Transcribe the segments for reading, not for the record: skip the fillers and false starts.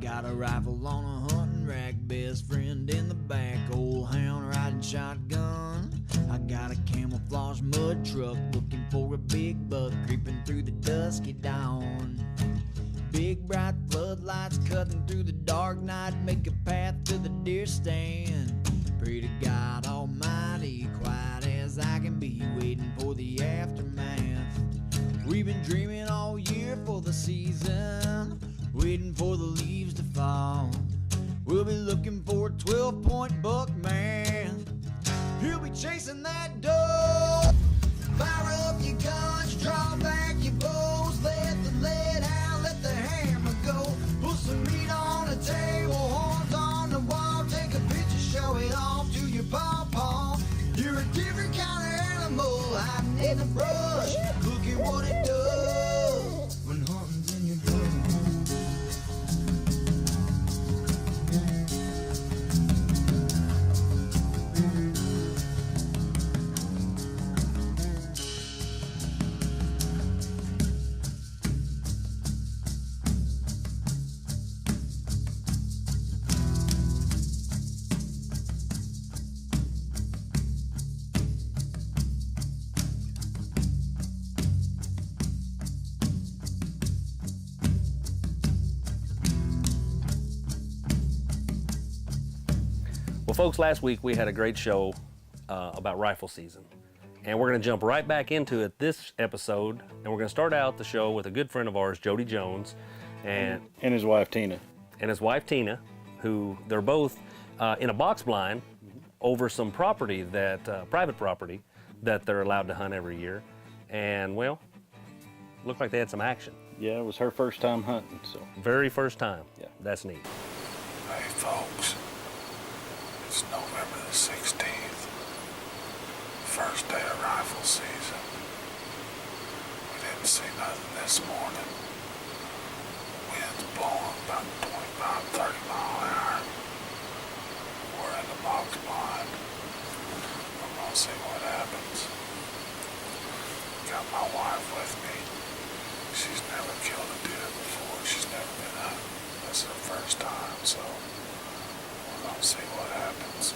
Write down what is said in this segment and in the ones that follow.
got a rifle on a hunting rack, best friend in the back, old hound riding shotgun. I got a camouflage mud truck looking for a big buck creeping through the dusky dawn. Big bright floodlights cutting through the dark night make a path to the deer stand. Pray to God Almighty, quiet as I can be, waiting for the aftermath. We've been dreaming all year for the season, waiting for the leaves to fall. We'll be looking for a 12-point buck, man. He'll be chasing that doe. Fire up your guns, draw back your bows, let the lead out, let the hammer go. Put some meat on the table, horns on the wall, take a picture, show it off to your pawpaw. You're a different kind of animal, hiding in the brush. Look at what it does when hunting's in your blood. Well, folks, last week we had a great show about rifle season, and we're going to jump right back into it this episode, and we're going to start out the show with a good friend of ours, Jody Jones, and his wife Tina. Who they're both in a box blind over some property that private property that they're allowed to hunt every year, and well, looked like they had some action. Yeah, it was her first time hunting, so. Very first time. Yeah. That's neat. Hey folks, it's November the 16th, first day of rifle season. We didn't see nothing this morning. Wind's blowing about 25, 30 mile an hour. We're in the box blind. I'm gonna see what happens. Got my wife with me. She's never killed a deer before. She's never been hunting. This is her first time, so we're gonna see what happens.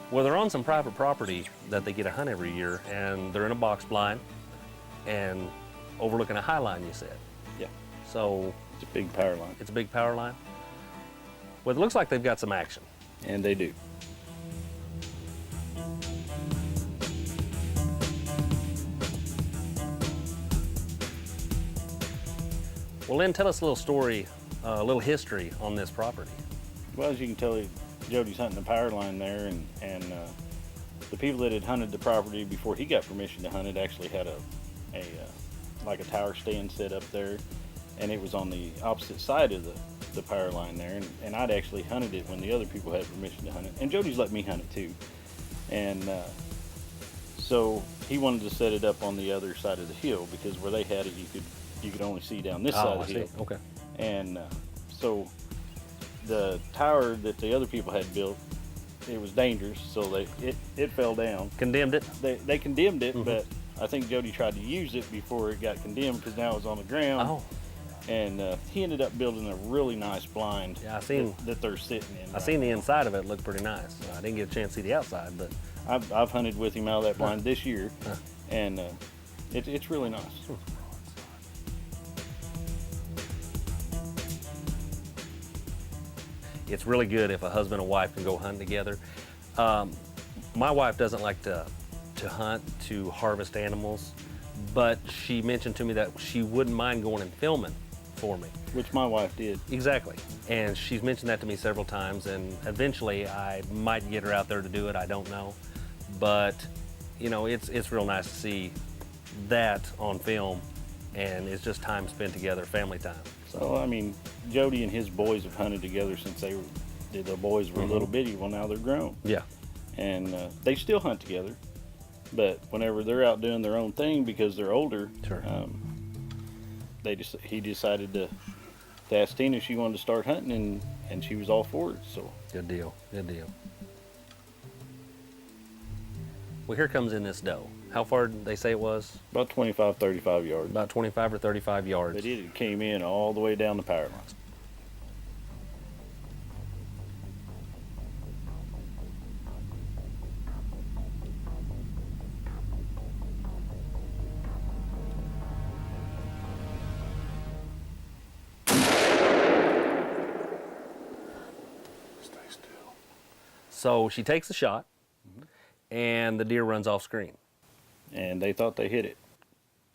Well, they're on some private property that they get to hunt every year, and they're in a box blind and overlooking a high line, you said. Yeah. So It's a big power line. it's a big power line. Well, it looks like they've got some action. And they do. Well, Lynn, tell us a little story, a little history on this property. Well, as you can tell, Jody's hunting the power line there, and the people that had hunted the property before he got permission to hunt it actually had like a tower stand set up there, and it was on the opposite side of the power line there, and I'd actually hunted it when the other people had permission to hunt it, and Jody's let me hunt it too, and so he wanted to set it up on the other side of the hill, because where they had it, you could only see down this side of the hill. Okay. And so the tower that the other people had built, it was dangerous, so it fell down. Condemned it? They condemned it, but I think Jody tried to use it before it got condemned, because now it's on the ground. Oh. And he ended up building a really nice blind. Yeah, I seen that they're sitting in. I seen the inside of it looked pretty nice. I didn't get a chance to see the outside, but I've hunted with him out of that blind this year, and it's really nice. it's really good if a husband and wife can go hunting together. My wife doesn't like to hunt, to harvest animals, but she mentioned to me that she wouldn't mind going and filming for me. Which my wife did. Exactly. And she's mentioned that to me several times, and eventually I might get her out there to do it, I don't know. But, you know, it's real nice to see that on film, and it's just time spent together, family time. So, I mean, Jody and his boys have hunted together since the boys were little bitty. Well, now they're grown. Yeah. And they still hunt together, but whenever they're out doing their own thing because they're older, Sure. He decided to ask Tina if she wanted to start hunting, and she was all for it. So Good deal, good deal. Well, here comes in this doe. How far did they say it was? About 25, 35 yards. About 25 or 35 yards. But it came in all the way down the power line. Stay still. So she takes the shot, and the deer runs off screen. And they thought they hit it.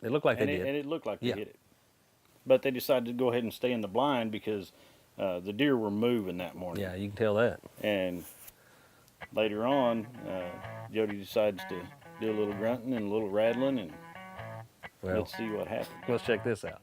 It looked like And they did. it looked like they Yeah. hit it. But they decided to go ahead and stay in the blind because the deer were moving that morning. Yeah, you can tell that. And later on, Jody decides to do a little grunting and a little rattling, and Well, let's see what happens. let's check this out.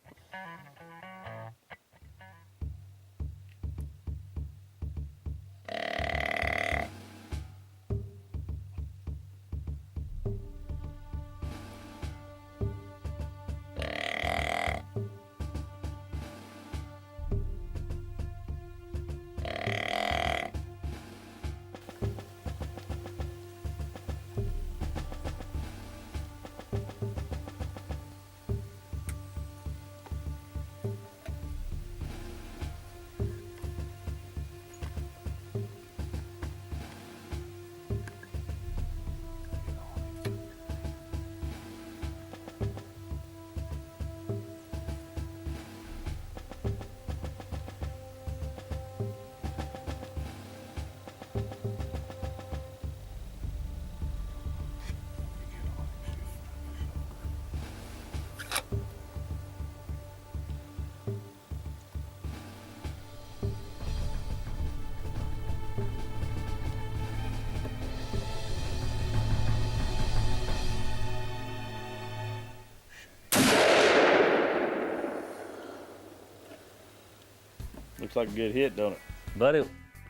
Looks like a good hit, don't it? But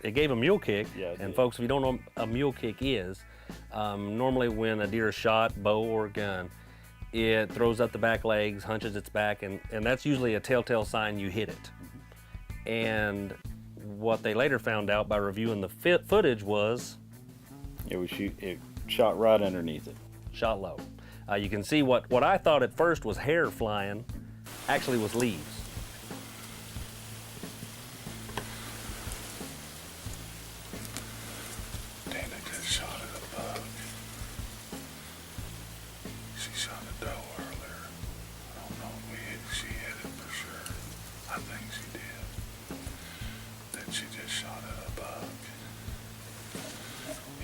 it gave a mule kick. Yeah, it and did. folks, if you don't know what a mule kick is, normally when a deer is shot, bow or gun, it throws up the back legs, hunches its back, and that's usually a telltale sign you hit it. And what they later found out by reviewing the footage was It shot right underneath it. shot low. You can see what I thought at first was hair flying, actually was leaves. Dana just shot at a buck. She shot a doe earlier. I don't know if she hit it for sure. I think she did. Then she just shot at a buck.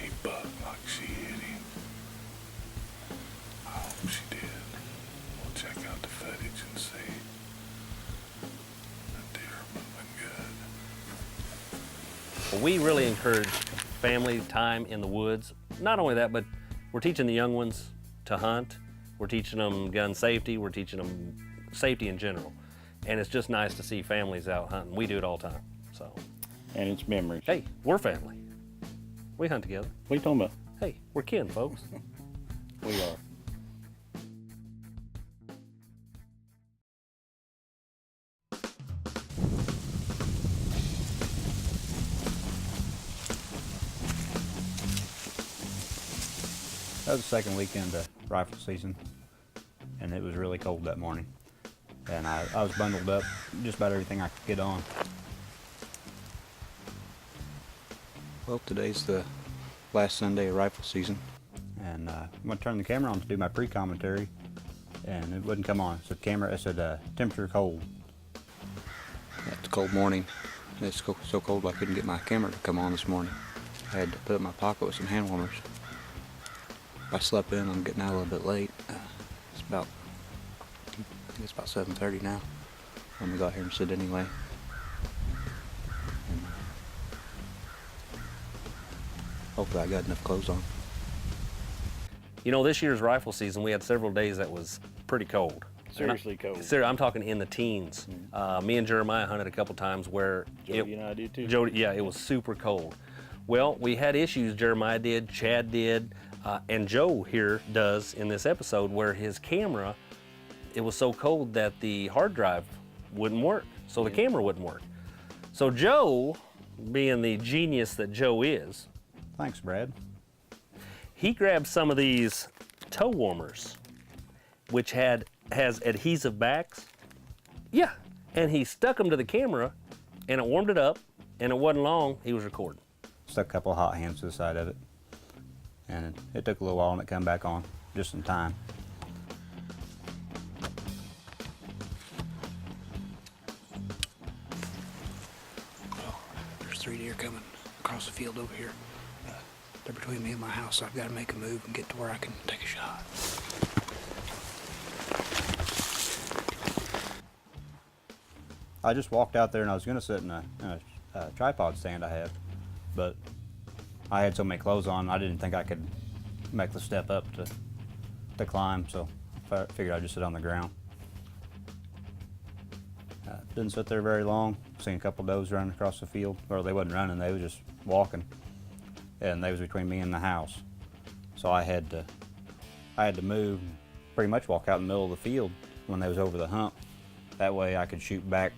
He bucked like she hit him. I hope she did. We'll check out the footage and see. The deer moving good. Well, we really encourage family time in the woods. Not only that, but we're teaching the young ones to hunt. We're teaching them gun safety. We're teaching them safety in general. And it's just nice to see families out hunting. We do it all the time. So, And it's memories. hey, we're family. We hunt together. What are you talking about? Hey, we're kin, folks. We are. That was the second weekend of rifle season, and it was really cold that morning. And I was bundled up, just about everything I could get on. Well, today's the last Sunday of rifle season, and I'm gonna turn the camera on to do my pre-commentary, and it wouldn't come on. So it said temperature cold. It's a cold morning. It's so cold I couldn't get my camera to come on this morning. I had to put it in my pocket with some hand warmers. I slept in. I'm getting out a little bit late. It's about 7:30 now. I'm gonna go out here and sit anyway. And, hopefully I got enough clothes on. You know, this year's rifle season, we had several days that was pretty cold. Seriously cold. I'm talking in the teens. Me and Jeremiah hunted a couple times where Jody and I did too. Jody, yeah, it was super cold. Well, we had issues. Jeremiah did, Chad did, and Joe here does in this episode where his camera, it was so cold that the hard drive wouldn't work, so the camera wouldn't work. So Joe, being the genius that Joe is, Thanks, Brad. He grabbed some of these toe warmers, which has adhesive backs. Yeah, and he stuck them to the camera, and it warmed it up, and it wasn't long, he was recording. Stuck a couple of hot hands to the side of it, and it took a little while and it come back on, just in time. Well, there's 3 deer coming across the field over here. They're between me and my house, so I've got to make a move and get to where I can take a shot. I just walked out there and I was going to sit in a tripod stand I have, but I had so many clothes on, I didn't think I could make the step up to climb, so I figured I'd just sit on the ground. Didn't sit there very long. Seen a couple does running across the field. Or they wasn't running, they was just walking. And they was between me and the house. So I had to move, pretty much walk out in the middle of the field when they was over the hump. That way I could shoot back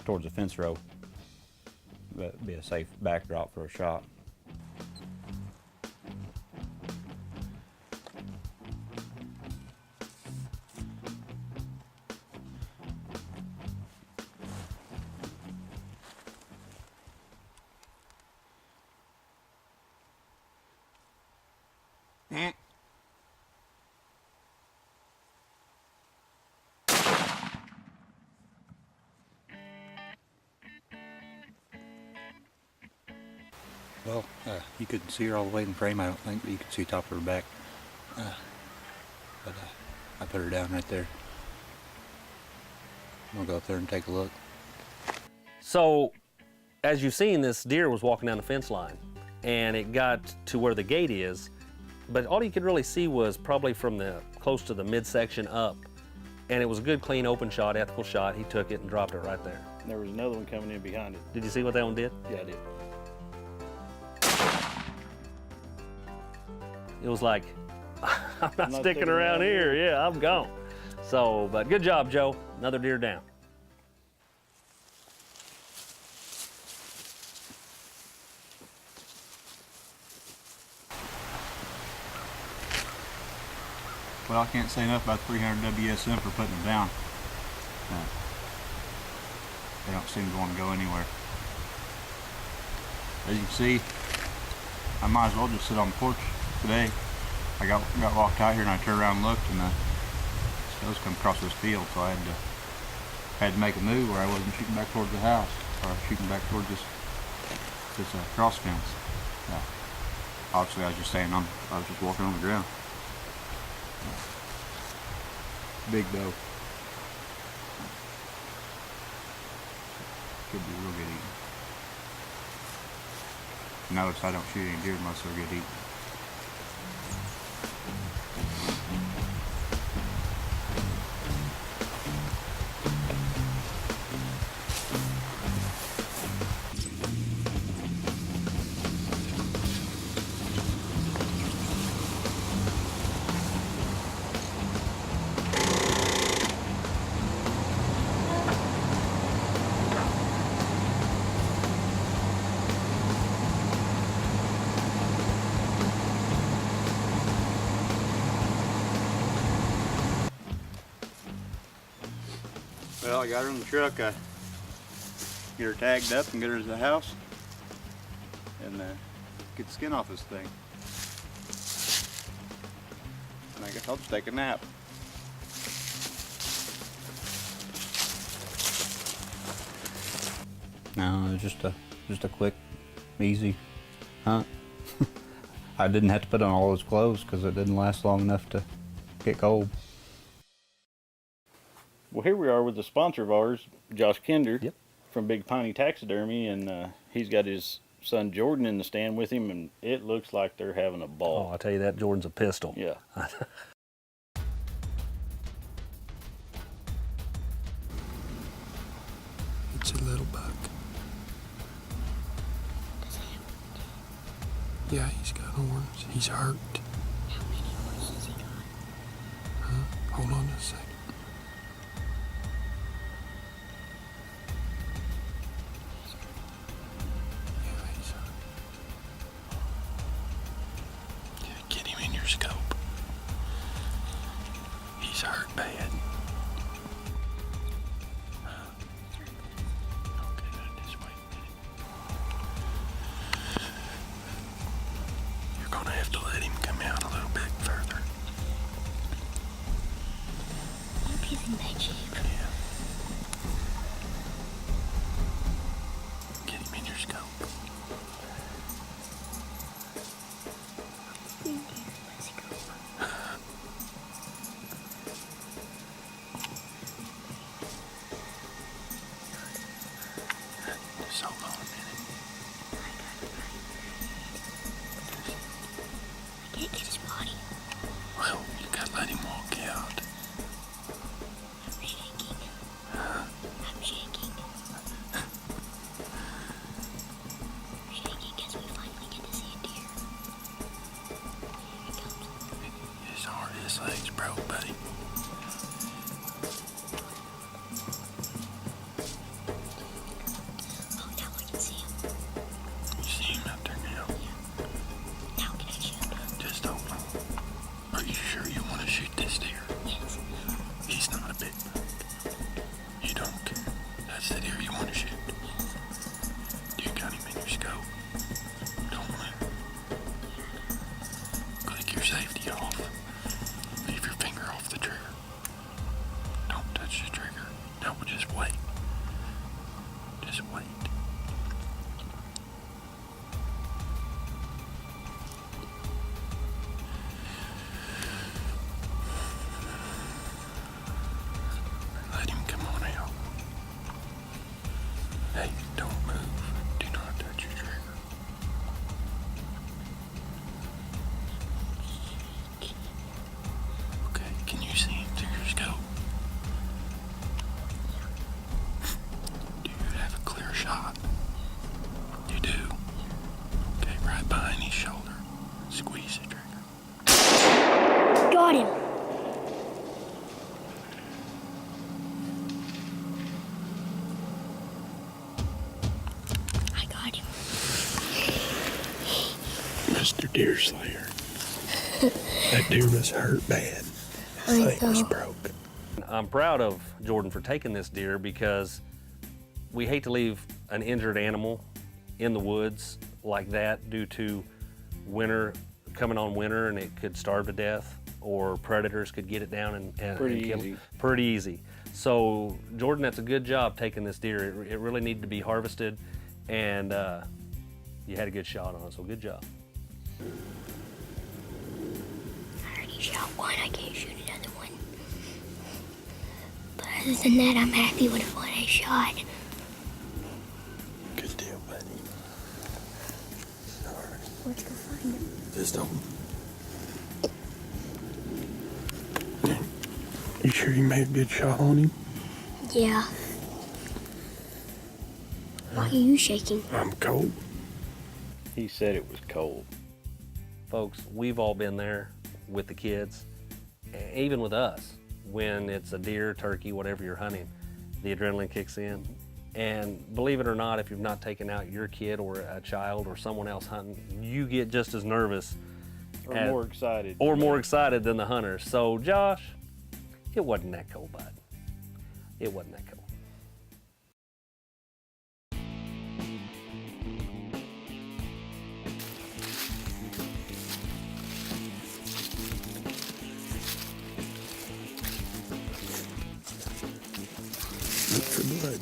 towards the fence row. That'd be a safe backdrop for a shot. Well, you couldn't see her all the way in frame, I don't think, but you could see top of her back. But I put her down right there. I'm gonna go up there and take a look. So, as you've seen, this deer was walking down the fence line, and it got to where the gate is, but all you could really see was probably from the close to the midsection up, and it was a good, clean, open shot, ethical shot. He took it and dropped it right there. There was another one coming in behind it. Did you see what that one did? Yeah, I did. It was like, I'm not sticking around here. Yeah, I'm gone. So, but good job, Joe. Another deer down. Well, I can't say enough about 300 WSM for putting them down. They don't seem to want to go anywhere. As you can see, I might as well just sit on the porch today. I got walked out here and I turned around and looked, and those come across this field, so I had to make a move where I wasn't shooting back towards the house, or shooting back towards this cross fence. Obviously, I was just I was just walking on the ground. Big doe. Should be real good eating. Notice I don't shoot any deer unless they're good eating. Well, I got her in the truck. I get her tagged up and get her to the house and get the skin off this thing. And I guess I'll just take a nap. No, just a quick, easy hunt. I didn't have to put on all those clothes because it didn't last long enough to get cold. Well, here we are with the sponsor of ours, Josh Kinder, Yep. from Big Piney Taxidermy, and he's got his son Jordan in the stand with him, and it looks like they're having a Oh, ball. I'll tell you that, Jordan's a pistol. Yeah. It's a little buck. Yeah, he's got horns. He's hurt. How many horses has he got? Huh? Hold on a second. Yeah, he's hurt. your scope. He's hurt bad. Okay, just wait a minute. You're gonna have to let him come out a little bit further. He's in bad shape. Yeah. Get him in your scope. Let's go. Just hold on a minute. I can't get his body. Well, you gotta let him walk out. I'm shaking. I'm shaking. I'm shaking as we finally get to see a deer. Here he comes. His leg's broke, buddy. Oh, now I can see him. You see him out there now? Now can I shoot? Just hold on. Are you sure you want to shoot this deer? Yes. He's not a big buck. You don't. That's the deer you want to shoot. You got him in your scope. Don't move. Click your safety off. Leave your finger off the trigger. Don't touch the trigger. No, just wait. Just wait. Let him come on out. Hey, don't move. Do not touch your trigger. Okay, can you see him through your scope? Do you have a clear shot? You do? Okay, right behind his shoulder. Squeeze the trigger. Got him. I got him. Mr. Deer Slayer. That deer was hurt bad. I know. broke. I'm proud of Jordan for taking this deer because we hate to leave an injured animal in the woods like that due to winter, coming on winter, and it could starve to death, or predators could get it down and Pretty kill easy. it. Pretty easy. So Jordan, that's a good job taking this deer. It really needed to be harvested, and you had a good shot on it, so good job. I already shot one. I can't shoot another one. But other than that, I'm happy with what I shot. Good deal, buddy. All right. Let's go find him. Just don't. You sure you made a good shot on him? Yeah. Why are you shaking? I'm cold. He said it was cold. Folks, we've all been there with the kids, even with us, when it's a deer, turkey, whatever you're hunting, the adrenaline kicks in. And believe it or not, if you've not taken out your kid or a child or someone else hunting, you get just as nervous Or as- more excited. or more excited than the hunter. So Josh, it wasn't that cold, bud. It wasn't that cold. Look for blood.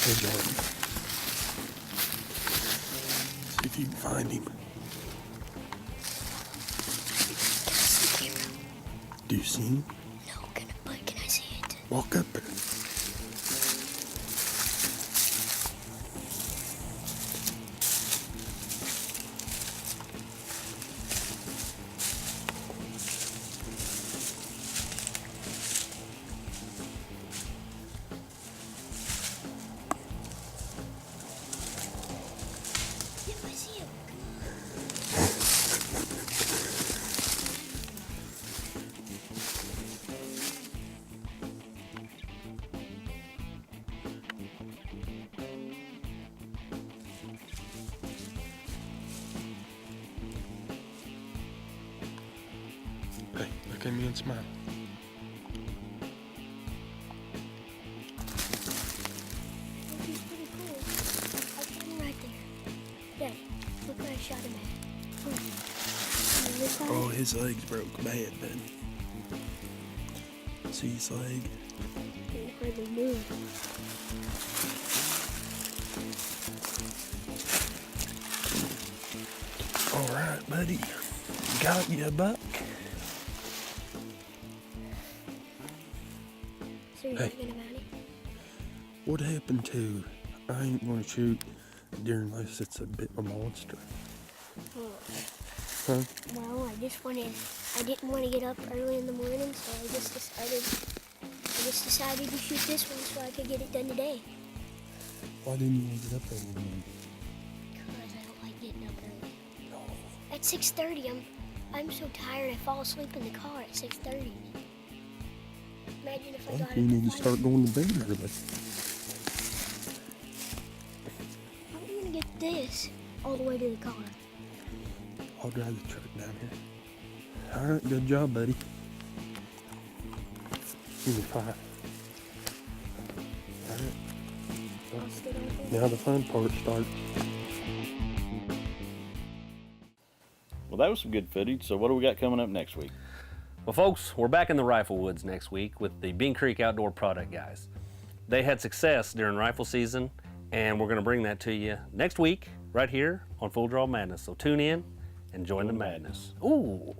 Hey, Jordan. See if you can find him. Do you see him? No, but can I see it? Walk up there. Yep, I see him. Look at me and smile. He's pretty cool. I'll put him right there. Daddy, look where I shot him at. Look. On this side? Oh, his leg's broke bad, man. See his leg? He can hardly move. All right, buddy. Got you a buck. So you're Hey. thinking about it? What happened to I ain't gonna shoot deer unless it's a bit of a monster? Oh, Huh? well, I didn't want to get up early in the morning, so I just decided to shoot this one so I could get it done today. Why didn't you want to get up early in the morning? Because I don't like getting up early. At 6:30, I'm so tired I fall asleep in the car at 6:30. Imagine if I I got think you need to up at start going to bed early. How are you gonna get this all the way to the car? I'll drive the truck down here. All right, good job, buddy. Give me 5. All right. I'll sit on there. Now the fun part starts. Well, that was some good footage. So what do we got coming up next week? Well, folks, we're back in the rifle woods next week with the Bean Creek Outdoor Product guys. They had success during rifle season, and we're going to bring that to you next week right here on Full Draw Madness. So tune in and join the madness. Ooh.